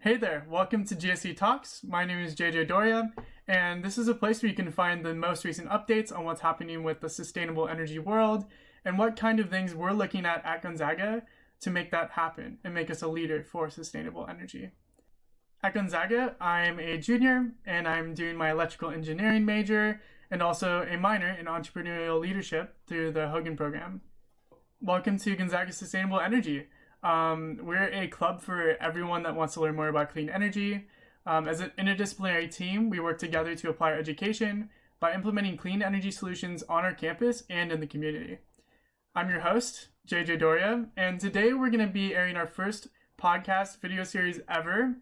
Hey there, welcome to GSE Talks. My name is JJ Doria, and this is a place where you can find the most recent updates on what's happening with the sustainable energy world and what kind of things we're looking at Gonzaga to make that happen and make us a leader for sustainable energy. At Gonzaga, I'm a junior and I'm doing my electrical engineering major and also a minor in entrepreneurial leadership through the Hogan program. Welcome to Gonzaga Sustainable Energy. We're a club for everyone that wants to learn more about clean energy. As an interdisciplinary team, we work together to apply our education by implementing clean energy solutions on our campus and in the community. I'm your host, JJ Doria, and today we're going to be airing our first podcast video series ever.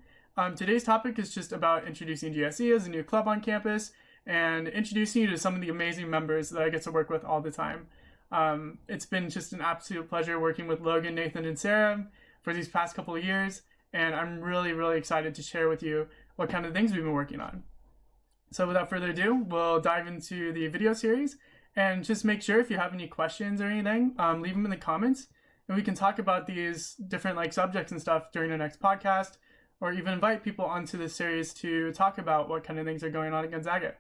Today's topic is just about introducing GSE as a new club on campus and introducing you to some of the amazing members that I get to work with all the time. It's been just an absolute pleasure working with Logan, Nathan, and Sarah for these past couple of years, and I'm really excited to share with you what kind of things we've been working on. So without further ado, we'll dive into the video series, and just make sure if you have any questions or anything, leave them in the comments, and we can talk about these different subjects and stuff during the next podcast, or even invite people onto this series to talk about what kind of things are going on at Gonzaga.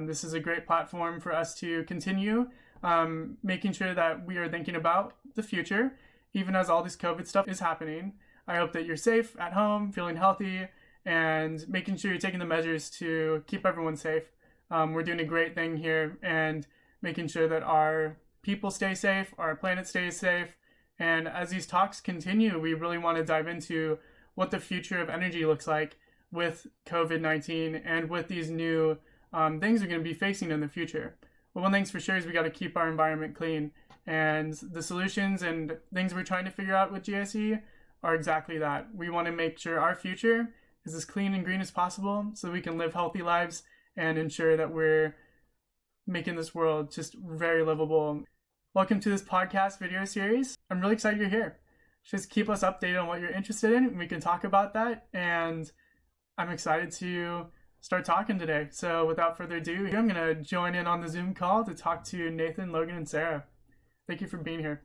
This is a great platform for us to continue making sure that we are thinking about the future, even as all this COVID stuff is happening. I hope that you're safe at home, feeling healthy, and making sure you're taking the measures to keep everyone safe. We're doing a great thing here and making sure that our people stay safe, our planet stays safe. And as these talks continue, we really want to dive into what the future of energy looks like with COVID-19 and with these new things we're going to be facing in the future. But one thing's for sure is we got to keep our environment clean, and the solutions and things we're trying to figure out with GSE are exactly that. We want to make sure our future is as clean and green as possible so we can live healthy lives and ensure that we're making this world just very livable. Welcome to this podcast video series. I'm really excited you're here. Just keep us updated on what you're interested in, and we can talk about that, and I'm excited to start talking today. So without further ado, I'm going to join in on the Zoom call to talk to Nathan, Logan, and Sarah. Thank you for being here.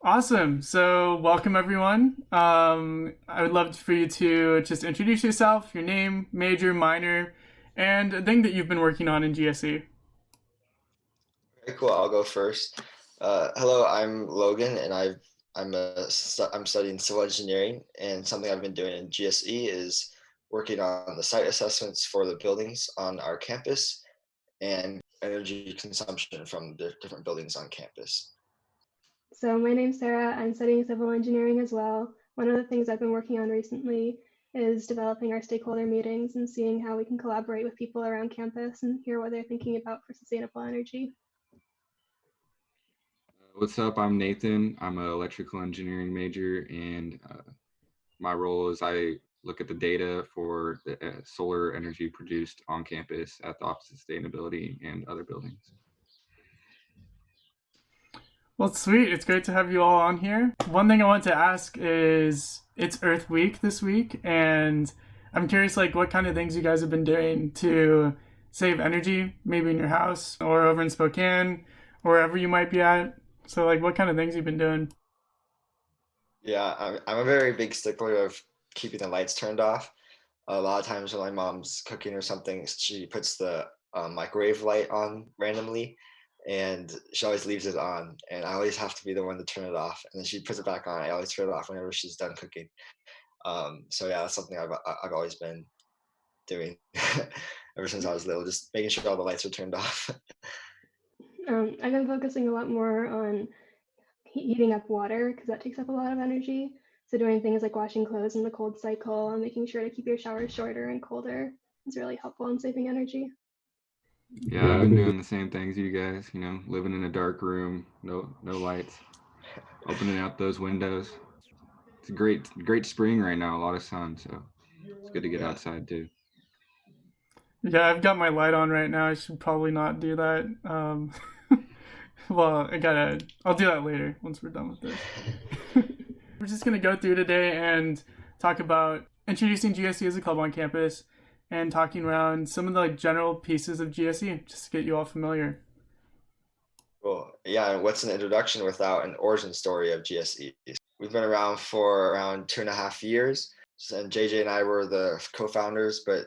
Awesome. So welcome, everyone. I would love for you to just introduce yourself, your name, major, minor, and a thing that you've been working on in GSE. Very cool. I'll go first. Hello, I'm Logan, and I'm studying civil engineering, and something I've been doing in GSE is working on the site assessments for the buildings on our campus and energy consumption from the different buildings on campus. So my name's Sarah. I'm studying civil engineering as well. One of the things I've been working on recently is developing our stakeholder meetings and seeing how we can collaborate with people around campus and hear what they're thinking about for sustainable energy. What's up? I'm Nathan. I'm an electrical engineering major, and my role is I look at the data for the solar energy produced on campus at the Office of Sustainability and other buildings. Well, sweet. It's great to have you all on here. One thing I want to ask is, it's Earth Week this week, and I'm curious what kind of things you guys have been doing to save energy, maybe in your house or over in Spokane or wherever you might be at. So what kind of things you've been doing? Yeah, I'm a very big stickler of keeping the lights turned off. A lot of times when my mom's cooking or something, she puts the microwave light on randomly, and she always leaves it on, and I always have to be the one to turn it off, and then she puts it back on. I always turn it off whenever she's done cooking. So yeah, that's something I've always been doing ever since I was little, just making sure all the lights are turned off. I've been focusing a lot more on heating up water because that takes up a lot of energy. So doing things like washing clothes in the cold cycle and making sure to keep your showers shorter and colder is really helpful in saving energy. Yeah, I've been doing the same things you guys, living in a dark room, no lights, opening out those windows. It's a great spring right now, a lot of sun, so it's good to get outside too. Yeah, I've got my light on right now. I should probably not do that. Well, I'll do that later once we're done with this. We're just going to go through today and talk about introducing GSE as a club on campus and talking around some of the general pieces of GSE, just to get you all familiar. Cool. Yeah, and what's an introduction without an origin story of GSE? We've been around for around 2.5 years. And JJ and I were the co-founders, but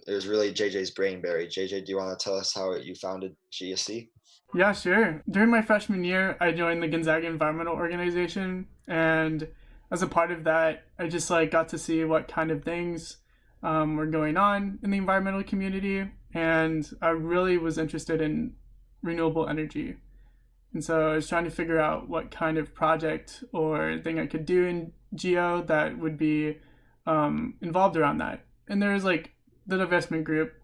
it was really JJ's brainberry. JJ, do you want to tell us how you founded GSE? Yeah, sure. During my freshman year, I joined the Gonzaga Environmental Organization, and as a part of that, I just like got to see what kind of things were going on in the environmental community, and I really was interested in renewable energy. And so I was trying to figure out what kind of project or thing I could do in Geo that would be involved around that. And there was like the divestment group,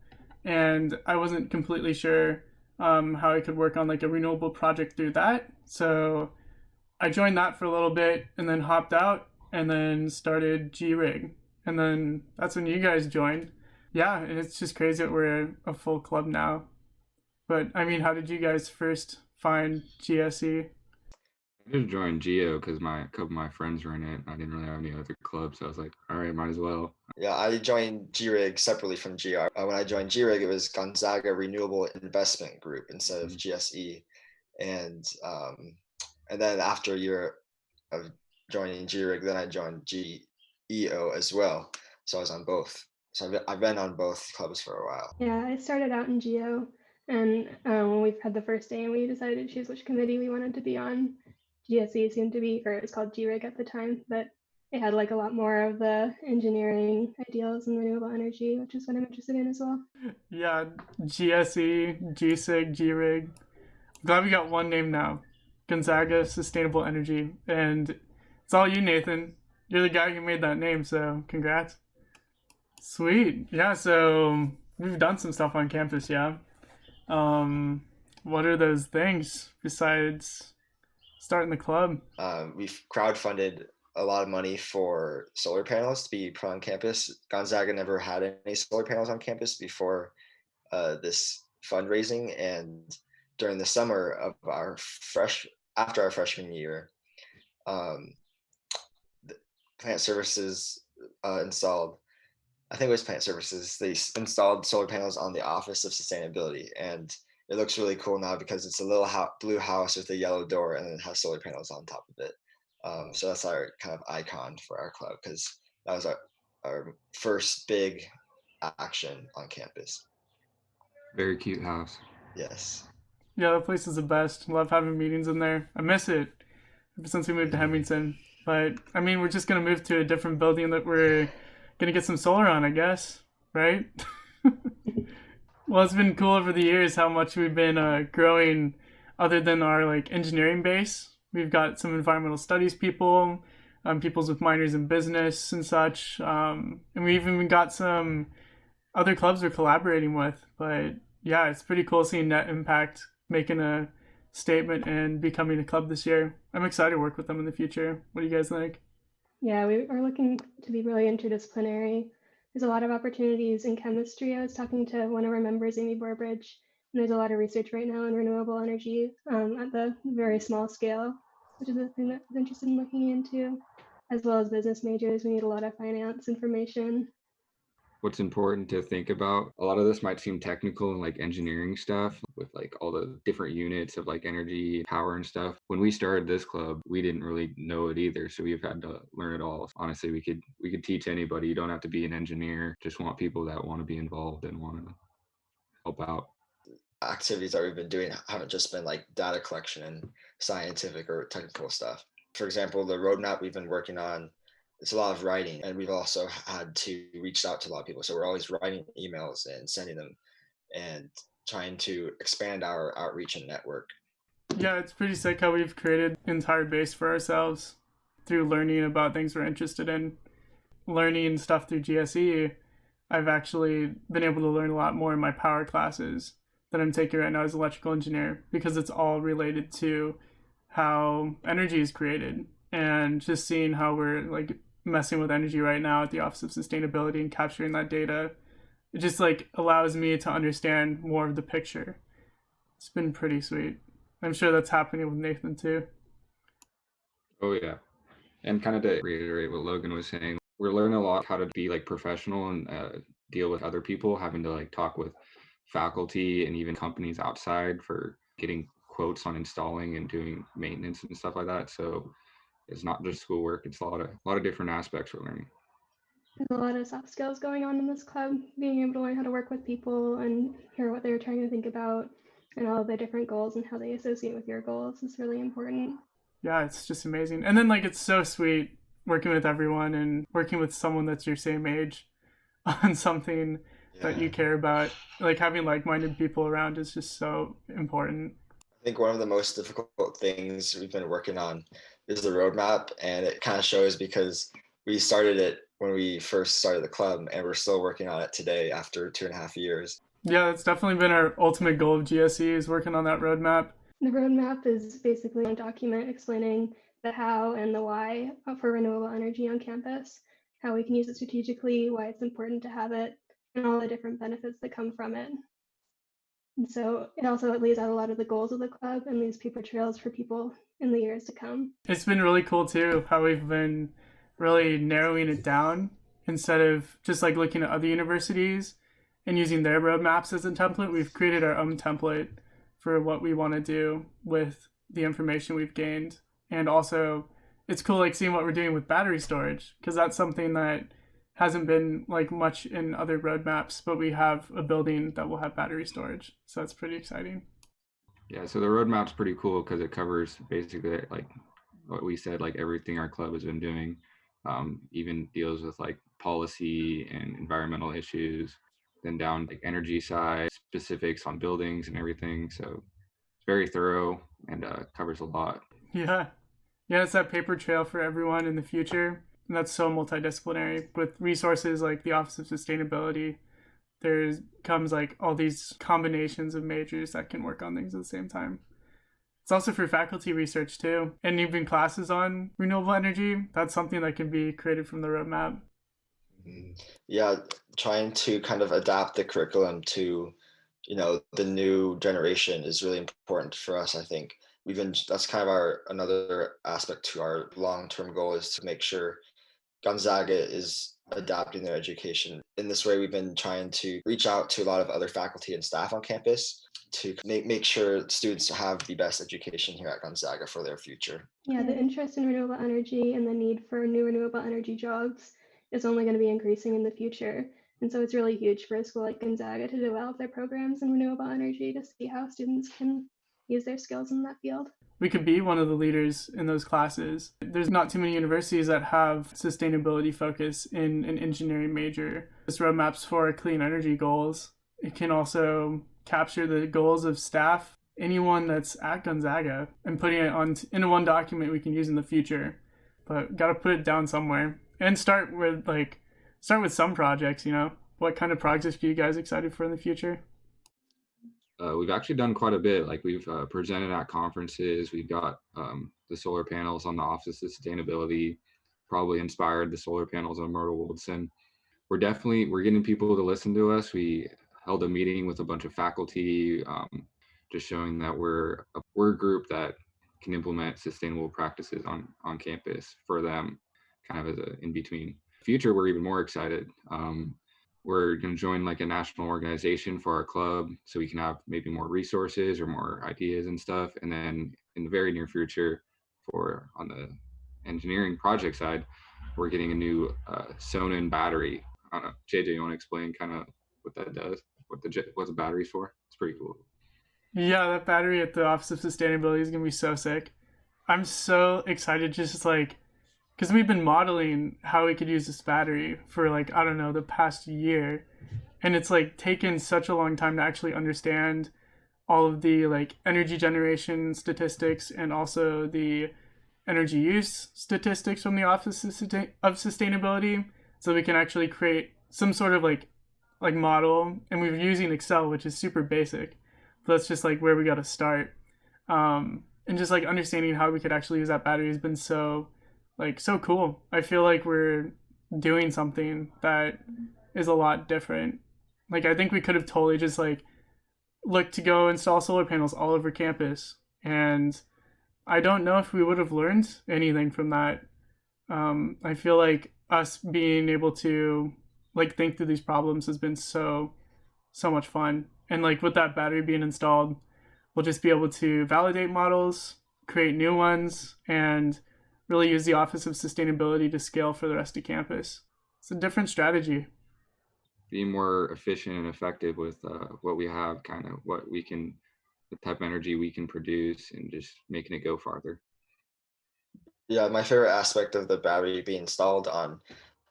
and I wasn't completely sure how I could work on like a renewable project through that. So I joined that for a little bit and then hopped out and then started GRIG. And then that's when you guys joined. Yeah, and it's just crazy that we're a full club now. But I mean, how did you guys first find GSE? I just joined Geo because a couple of my friends were in it. I didn't really have any other clubs, so I was like, all right, might as well. Yeah, I joined GRIG separately from GR. When I joined GRIG, it was Gonzaga Renewable Investment Group instead of GSE, and then after a year of joining GRIG, then I joined GEO as well. So I was on both. So I've been on both clubs for a while. Yeah, I started out in Geo, and when we've had the first day and we decided to choose which committee we wanted to be on, GSE seemed to be, or it was called GRIG at the time, but it had like a lot more of the engineering ideals and renewable energy, which is what I'm interested in as well. Yeah, GSE, GSIG, GRIG. Glad we got one name now. Gonzaga Sustainable Energy. And it's all you, Nathan. You're the guy who made that name, so congrats. Sweet. Yeah, so we've done some stuff on campus, yeah. What are those things besides starting the club? We've crowdfunded a lot of money for solar panels to be put on campus. Gonzaga never had any solar panels on campus before this fundraising, and during the summer of after our freshman year, Plant Services installed. I think it was Plant Services. They installed solar panels on the Office of Sustainability, and it looks really cool now because it's a little blue house with a yellow door, and then it has solar panels on top of it. So that's our kind of icon for our club because that was our first big action on campus. Very cute house. Yes. Yeah, that place is the best. Love having meetings in there. I miss it ever since we moved to Hemmington. But I mean, we're just gonna move to a different building that we're gonna get some solar on, I guess, right? Well, it's been cool over the years how much we've been growing. Other than our like engineering base, we've got some environmental studies people, peoples with minors in business and such, and we even got some other clubs we're collaborating with. But yeah, it's pretty cool seeing Net Impact making a statement and becoming a club this year. I'm excited to work with them in the future. What do you guys think? Yeah, we are looking to be really interdisciplinary. There's a lot of opportunities in chemistry. I was talking to one of our members, Amy Borbridge, and there's a lot of research right now in renewable energy at the very small scale, which is a thing that I'm interested in looking into, as well as business majors. We need a lot of finance information. What's important to think about, a lot of this might seem technical and like engineering stuff with like all the different units of like energy, power and stuff. When we started this club, we didn't really know it either, so we've had to learn it all. Honestly, we could teach anybody. You don't have to be an engineer. Just want people that want to be involved and want to help out. Activities that we've been doing haven't just been like data collection and scientific or technical stuff. For example, the roadmap we've been working on, it's a lot of writing, and we've also had to reach out to a lot of people. So we're always writing emails and sending them and trying to expand our outreach and network. Yeah, it's pretty sick how we've created an entire base for ourselves through learning about things we're interested in. Learning stuff through GSE, I've actually been able to learn a lot more in my power classes that I'm taking right now as an electrical engineer because it's all related to how energy is created and just seeing how we're like messing with energy right now at the Office of Sustainability and capturing that data. It just like allows me to understand more of the picture. It's been pretty sweet. I'm sure that's happening with Nathan too. Oh yeah. And kind of to reiterate what Logan was saying, we're learning a lot how to be like professional and deal with other people, having to like talk with faculty and even companies outside for getting quotes on installing and doing maintenance and stuff like that. So it's not just schoolwork; it's a lot of different aspects we're learning. There's a lot of soft skills going on in this club, being able to learn how to work with people and hear what they're trying to think about and all of their different goals and how they associate with your goals is really important. Yeah, it's just amazing. And then like it's so sweet working with everyone and working with someone that's your same age on something that you Yeah. care about. Like having like-minded people around is just so important. I think one of the most difficult things we've been working on is the roadmap, and it kind of shows because we started it when we first started the club, and we're still working on it today after 2.5 years. Yeah, that's definitely been our ultimate goal of GSE is working on that roadmap. The roadmap is basically a document explaining the how and the why for renewable energy on campus, how we can use it strategically, why it's important to have it, and all the different benefits that come from it. And so it also lays out a lot of the goals of the club and leaves paper trails for people in the years to come. It's been really cool too how we've been really narrowing it down instead of just like looking at other universities and using their roadmaps as a template. We've created our own template for what we want to do with the information we've gained. And also, it's cool like seeing what we're doing with battery storage because that's something that hasn't been like much in other roadmaps, but we have a building that will have battery storage. So that's pretty exciting. Yeah, so the roadmap's pretty cool because it covers basically like what we said, like everything our club has been doing, even deals with like policy and environmental issues, then down like energy side, specifics on buildings and everything. So it's very thorough and covers a lot. Yeah. Yeah, it's that paper trail for everyone in the future. And that's so multidisciplinary. With resources like the Office of Sustainability, there comes like all these combinations of majors that can work on things at the same time. It's also for faculty research too. And even classes on renewable energy, that's something that can be created from the roadmap. Yeah, trying to kind of adapt the curriculum to, the new generation is really important for us, I think. That's kind of our another aspect to our long-term goal is to make sure Gonzaga is adapting their education. In this way, we've been trying to reach out to a lot of other faculty and staff on campus to make sure students have the best education here at Gonzaga for their future. Yeah, the interest in renewable energy and the need for new renewable energy jobs is only going to be increasing in the future. And so it's really huge for a school like Gonzaga to develop their programs in renewable energy to see how students can use their skills in that field. We could be one of the leaders in those classes. There's not too many universities that have sustainability focus in an engineering major. This roadmaps for clean energy goals. It can also capture the goals of staff, anyone that's at Gonzaga, and putting it on in one document we can use in the future. But got to put it down somewhere and start with some projects. What kind of projects are you guys excited for in the future? We've actually done quite a bit. Like we've presented at conferences. We've got the solar panels on the Office of Sustainability, probably inspired the solar panels on Myrtle Woodson. We're getting people to listen to us. We held a meeting with a bunch of faculty, just showing that we're a group that can implement sustainable practices on campus for them, kind of as a in between. Future, we're even more excited. We're going to join like a national organization for our club so we can have maybe more resources or more ideas and stuff. And then in the very near future, for on the engineering project side, we're getting a new Sonnen battery. I don't know, JJ, you want to explain kind of what that does, what the battery's for? It's pretty cool. Yeah, that battery at the Office of Sustainability is going to be so sick. I'm so excited just like because we've been modeling how we could use this battery for like, I don't know, the past year. And it's like taken such a long time to actually understand all of the like energy generation statistics and also the energy use statistics from the Office of Sustainability so we can actually create some sort of like model. And we're using Excel, which is super basic. But that's just like where we got to start. And just like understanding how we could actually use that battery has been so cool. I feel like we're doing something that is a lot different. Like I think we could have totally just like looked to go install solar panels all over campus, and I don't know if we would have learned anything from that. I feel like us being able to like think through these problems has been so much fun, and like with that battery being installed, we'll just be able to validate models, create new ones, and really use the Office of Sustainability to scale for the rest of campus. It's a different strategy. Being more efficient and effective with what we have, kind of the type of energy we can produce, and just making it go farther. Yeah, my favorite aspect of the battery being installed on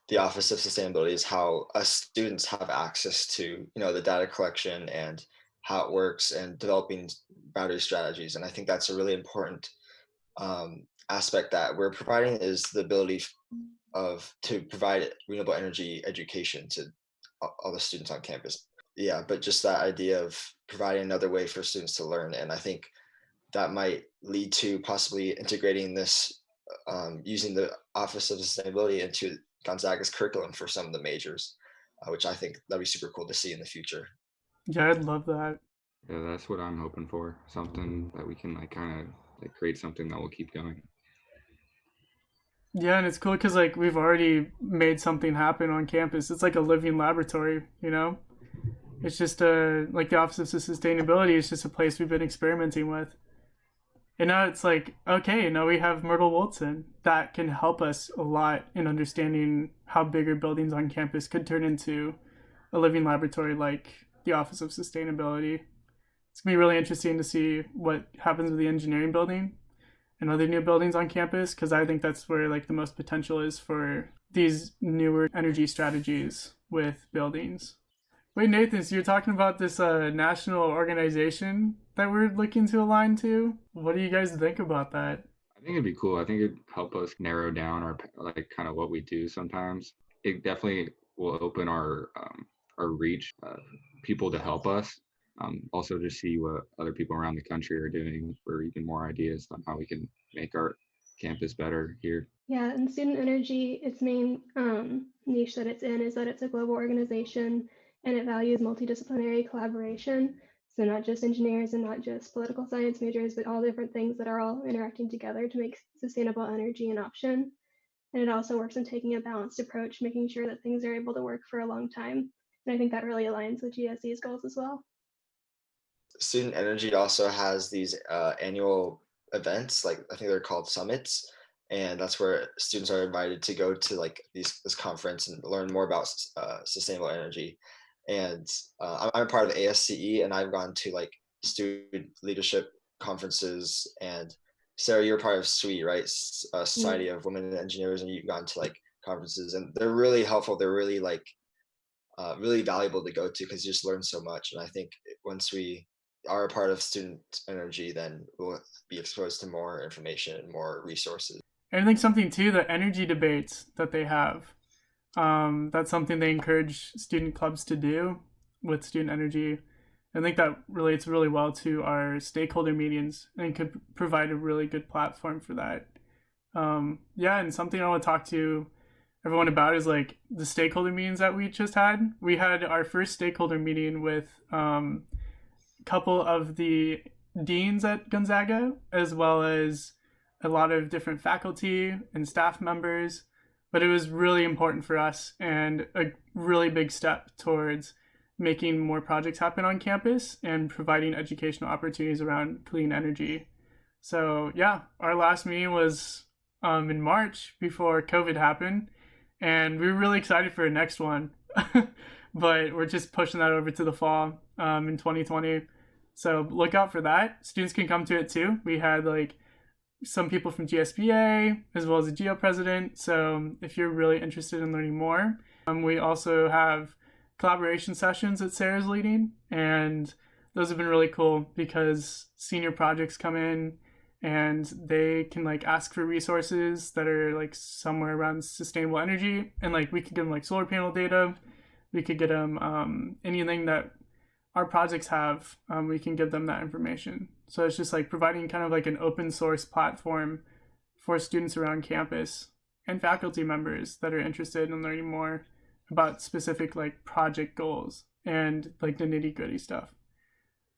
the Office of Sustainability is how us students have access to, the data collection and how it works and developing battery strategies. And I think that's a really important aspect that we're providing, is the ability to provide renewable energy education to all the students on campus. Yeah, but just that idea of providing another way for students to learn. And I think that might lead to possibly integrating this, using the Office of Sustainability into Gonzaga's curriculum for some of the majors, which I think that'd be super cool to see in the future. Yeah, I'd love that. Yeah, that's what I'm hoping for. Something that we can kind of create something that will keep going. Yeah, and it's cool because like we've already made something happen on campus. It's like a living laboratory, It's just like the Office of Sustainability is just a place we've been experimenting with. And now it's like, okay, now we have Myrtle Woolton that can help us a lot in understanding how bigger buildings on campus could turn into a living laboratory like the Office of Sustainability. It's going to be really interesting to see what happens with the engineering building and other new buildings on campus, because I think that's where like the most potential is for these newer energy strategies with buildings. Wait, Nathan, so you're talking about this national organization that we're looking to align to? What do you guys think about that? I think it'd be cool. I think it'd help us narrow down our kind of what we do sometimes. It definitely will open our reach, people to help us. Also to see what other people around the country are doing for even more ideas on how we can make our campus better here. Yeah, and Student Energy, its main niche that it's in is that it's a global organization and it values multidisciplinary collaboration. So not just engineers and not just political science majors, but all different things that are all interacting together to make sustainable energy an option. And it also works on taking a balanced approach, making sure that things are able to work for a long time. And I think that really aligns with GSE's goals as well. Student Energy also has these annual events, like I think they're called summits, and that's where students are invited to go to like this conference and learn more about sustainable energy. And I'm a part of ASCE, and I've gone to like student leadership conferences. And Sarah, you're part of SWE, right? Society of Women Engineers, and you've gone to like conferences, and they're really helpful. They're really like really valuable to go to because you just learn so much. And I think once we are a part of Student Energy, then we'll be exposed to more information and more resources. And I think something too, the energy debates that they have, that's something they encourage student clubs to do with Student Energy. I think that relates really well to our stakeholder meetings and could provide a really good platform for that. Yeah, and something I want to talk to everyone about is like the stakeholder meetings that we just had. We had our first stakeholder meeting with a couple of the deans at Gonzaga, as well as a lot of different faculty and staff members. But it was really important for us and a really big step towards making more projects happen on campus and providing educational opportunities around clean energy. So yeah, our last meeting was in March before COVID happened, and we were really excited for the next one. But we're just pushing that over to the fall in 2020. So look out for that. Students can come to it too. We had like some people from GSBA as well as the GEO president. So if you're really interested in learning more, we also have collaboration sessions that Sarah's leading, and those have been really cool because senior projects come in and they can like ask for resources that are like somewhere around sustainable energy, and like we could give them like solar panel data, we could get them anything that our projects have, we can give them that information. So it's just like providing kind of like an open source platform for students around campus and faculty members that are interested in learning more about specific like project goals and like the nitty gritty stuff.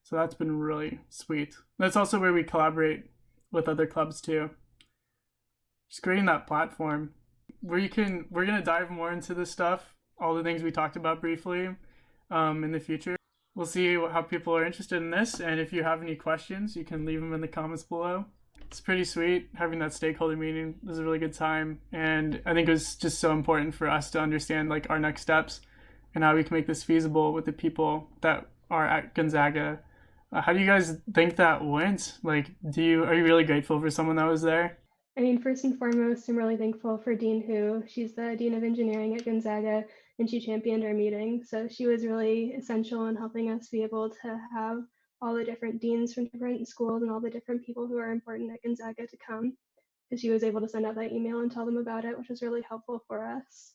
So that's been really sweet. That's also where we collaborate with other clubs too. Just creating that platform where we're gonna dive more into this stuff, all the things we talked about briefly in the future. We'll see how people are interested in this, and if you have any questions, you can leave them in the comments below. It's pretty sweet having that stakeholder meeting. It was a really good time, and I think it was just so important for us to understand like our next steps and how we can make this feasible with the people that are at Gonzaga. How do you guys think that went? Like, are you really grateful for someone that was there? I mean, first and foremost, I'm really thankful for Dean Hu. She's the Dean of Engineering at Gonzaga, and she championed our meeting. So she was really essential in helping us be able to have all the different deans from different schools and all the different people who are important at Gonzaga to come. Because she was able to send out that email and tell them about it, which was really helpful for us.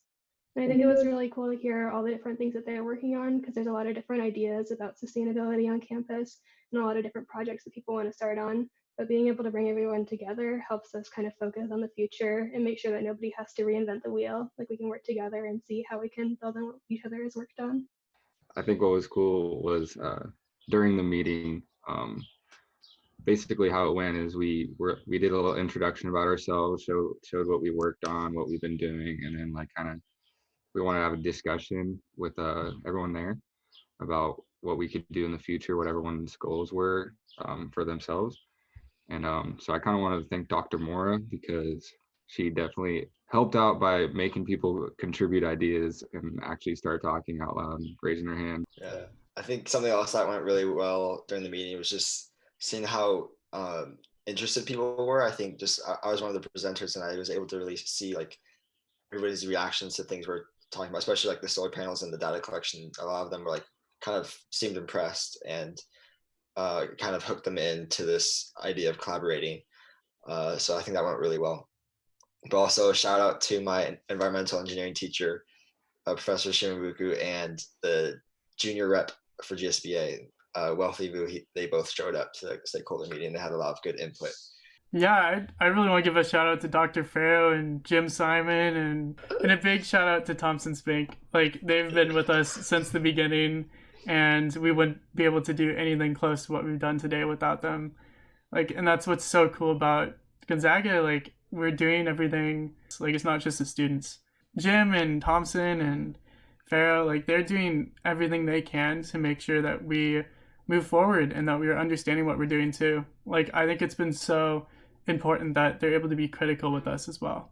And I think it was really cool to hear all the different things that they're working on because there's a lot of different ideas about sustainability on campus and a lot of different projects that people want to start on. But being able to bring everyone together helps us kind of focus on the future and make sure that nobody has to reinvent the wheel. Like we can work together and see how we can build on what each other has worked on. I think what was cool was during the meeting, basically how it went is we did a little introduction about ourselves, showed what we worked on, what we've been doing, and then like kind of we want to have a discussion with everyone there about what we could do in the future, what everyone's goals were for themselves. And so I kind of wanted to thank Dr. Mora because she definitely helped out by making people contribute ideas and actually start talking out loud and raising their hand. Yeah, I think something else that went really well during the meeting was just seeing how interested people were. I think just I was one of the presenters, and I was able to really see like everybody's reactions to things we're talking about, especially like the solar panels and the data collection. A lot of them were like kind of seemed impressed and kind of hooked them into this idea of collaborating. So I think that went really well. But also a shout out to my environmental engineering teacher, Professor Shimabuku, and the junior rep for GSBA, Wealthy Vu. They both showed up to the stakeholder meeting. They had a lot of good input. Yeah, I really want to give a shout out to Dr. Farrow and Jim Simon and a big shout out to Thompson Spink. Like they've been with us since the beginning, and we wouldn't be able to do anything close to what we've done today without them. Like, and that's what's so cool about Gonzaga. Like we're doing everything. Like it's not just the students. Jim and Thompson and Farrow, like they're doing everything they can to make sure that we move forward and that we are understanding what we're doing too. Like I think it's been so important that they're able to be critical with us as well.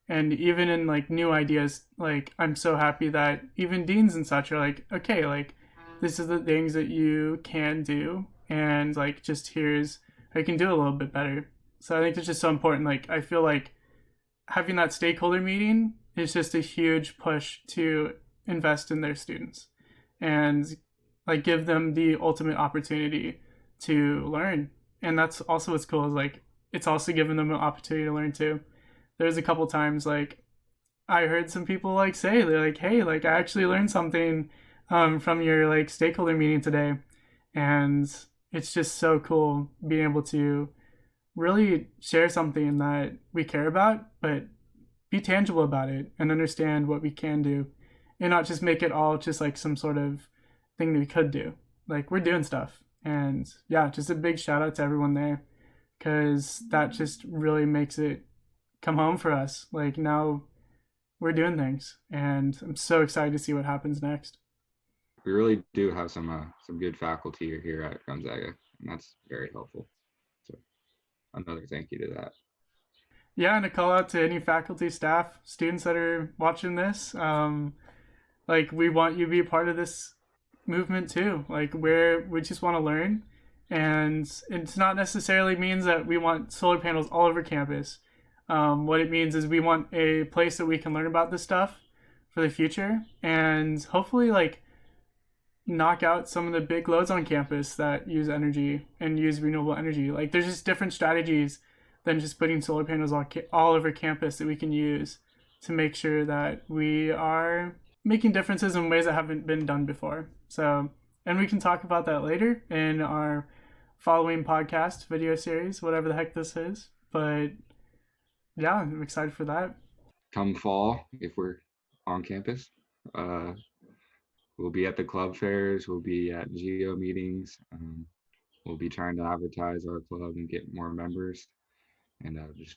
And even in like new ideas, like I'm so happy that even deans and such are like, okay, like this is the things that you can do, and like just here's how you can do a little bit better. So I think it's just so important. Like I feel like having that stakeholder meeting is just a huge push to invest in their students and like give them the ultimate opportunity to learn. And that's also what's cool is like it's also giving them an opportunity to learn too. There's a couple times like I heard some people like say they're like, hey, like I actually learned something from your like stakeholder meeting today, and it's just so cool being able to really share something that we care about, but be tangible about it and understand what we can do, and not just make it all just like some sort of thing that we could do. Like we're doing stuff, and yeah, just a big shout out to everyone there because that just really makes it come home for us. Like now we're doing things, and I'm so excited to see what happens next. We really do have some good faculty here at Gonzaga, and that's very helpful. So another thank you to that. Yeah, and a call out to any faculty, staff, students that are watching this. Like we want you to be a part of this movement too. Like we just want to learn, and it's not necessarily means that we want solar panels all over campus. What it means is we want a place that we can learn about this stuff for the future, and hopefully like knock out some of the big loads on campus that use energy and use renewable energy. Like there's just different strategies than just putting solar panels all over campus that we can use to make sure that we are making differences in ways that haven't been done before. So, and we can talk about that later in our following podcast video series, whatever the heck this is. But yeah, I'm excited for that. Come fall, if we're on campus, we'll be at the club fairs, we'll be at GEO meetings, we'll be trying to advertise our club and get more members and just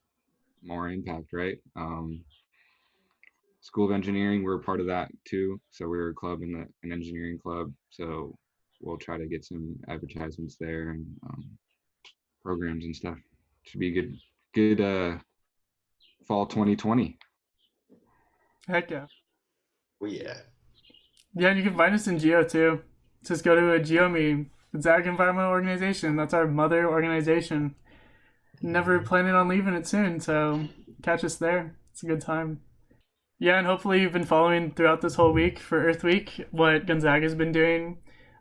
more impact, right? School of Engineering, we're a part of that too. So we're a club in an engineering club. So we'll try to get some advertisements there and programs and stuff. Should be good fall 2020. Heck yeah. Oh yeah. Yeah, you can find us in Geo too. Just go to a Geo meeting. The Zag Environmental Organization. That's our mother organization. Never planning on leaving it soon, so catch us there. It's a good time. Yeah, and hopefully you've been following throughout this whole week for Earth Week what Gonzaga's been doing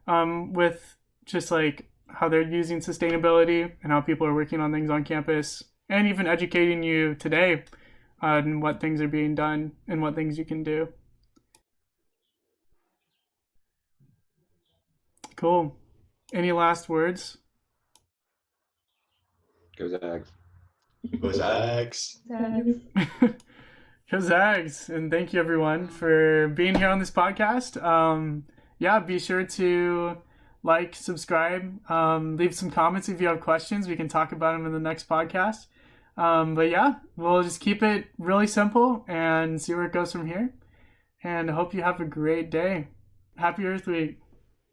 with just like how they're using sustainability and how people are working on things on campus, and even educating you today on what things are being done and what things you can do. Cool. Any last words? Go Zags. Go Zags. Zags. Go Zags. And thank you everyone for being here on this podcast. Yeah, be sure to like, subscribe, leave some comments if you have questions. We can talk about them in the next podcast. But yeah, we'll just keep it really simple and see where it goes from here. And I hope you have a great day. Happy Earth Week.